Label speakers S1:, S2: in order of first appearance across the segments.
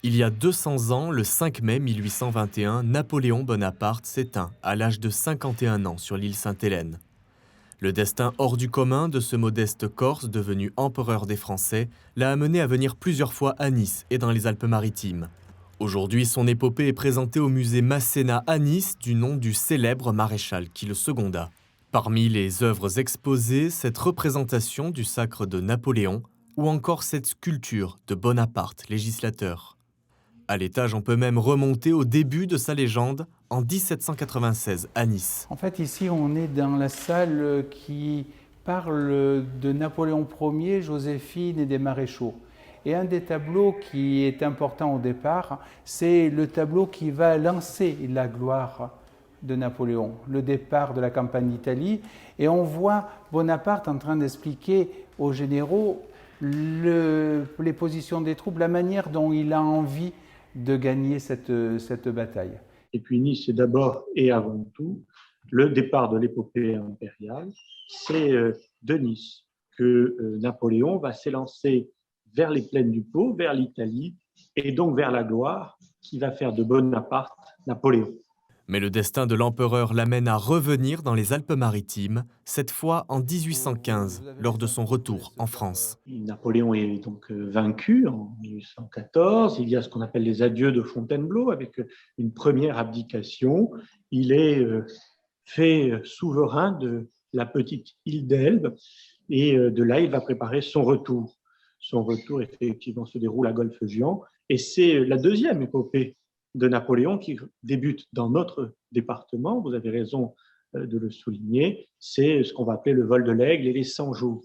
S1: Il y a 200 ans, le 5 mai 1821, Napoléon Bonaparte s'éteint à l'âge de 51 ans sur l'île Sainte-Hélène. Le destin hors du commun de ce modeste Corse, devenu empereur des Français, l'a amené à venir plusieurs fois à Nice et dans les Alpes-Maritimes. Aujourd'hui, son épopée est présentée au musée Masséna à Nice du nom du célèbre maréchal qui le seconda. Parmi les œuvres exposées, cette représentation du sacre de Napoléon ou encore cette sculpture de Bonaparte, législateur. À l'étage, on peut même remonter au début de sa légende, en 1796, à Nice.
S2: En fait, ici, on est dans la salle qui parle de Napoléon Ier, Joséphine et des maréchaux. Et un des tableaux qui est important au départ, c'est le tableau qui va lancer la gloire de Napoléon, le départ de la campagne d'Italie. Et on voit Bonaparte en train d'expliquer aux généraux les positions des troupes, la manière dont il a envie de gagner cette bataille.
S3: Et puis Nice, c'est d'abord et avant tout le départ de l'épopée impériale. C'est de Nice que Napoléon va s'élancer vers les plaines du Pô, vers l'Italie, et donc vers la gloire qui va faire de Bonaparte Napoléon.
S1: Mais le destin de l'empereur l'amène à revenir dans les Alpes-Maritimes, cette fois en 1815, lors de son retour en France.
S3: Napoléon est donc vaincu en 1814. Il y a ce qu'on appelle les adieux de Fontainebleau, avec une première abdication. Il est fait souverain de la petite île d'Elbe, et de là, il va préparer son retour. Son retour, effectivement, se déroule à Golfe-Juan, et c'est la deuxième épopée de Napoléon qui débute dans notre département, vous avez raison de le souligner, c'est ce qu'on va appeler le vol de l'Aigle et les 100 jours.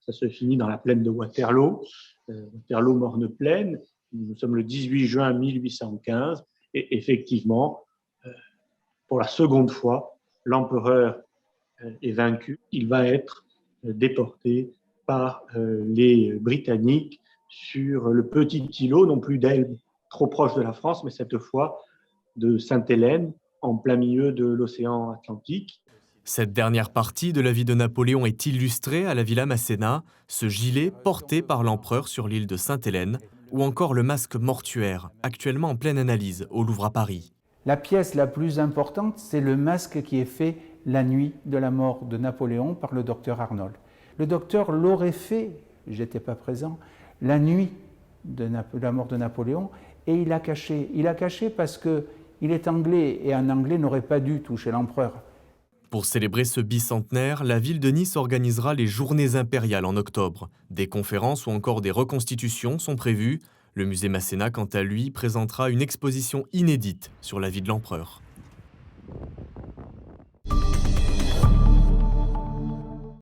S3: Ça se finit dans la plaine de Waterloo, Waterloo-Morne-Plaine, nous sommes le 18 juin 1815, et effectivement, pour la seconde fois, l'empereur est vaincu, il va être déporté par les Britanniques sur le petit îlot, non plus d'Elbe, trop proche de la France, mais cette fois de Sainte-Hélène, en plein milieu de l'océan Atlantique.
S1: Cette dernière partie de la vie de Napoléon est illustrée à la Villa Masséna, ce gilet porté par l'empereur sur l'île de Sainte-Hélène, ou encore le masque mortuaire, actuellement en pleine analyse au Louvre à Paris.
S2: La pièce la plus importante, c'est le masque qui est fait la nuit de la mort de Napoléon par le docteur Arnold. Le docteur l'aurait fait, j'étais pas présent, la nuit de la mort de Napoléon, et il a caché. Il a caché parce qu'il est anglais, et un anglais n'aurait pas dû toucher l'empereur.
S1: Pour célébrer ce bicentenaire, la ville de Nice organisera les Journées impériales en octobre. Des conférences ou encore des reconstitutions sont prévues. Le musée Masséna, quant à lui, présentera une exposition inédite sur la vie de l'empereur.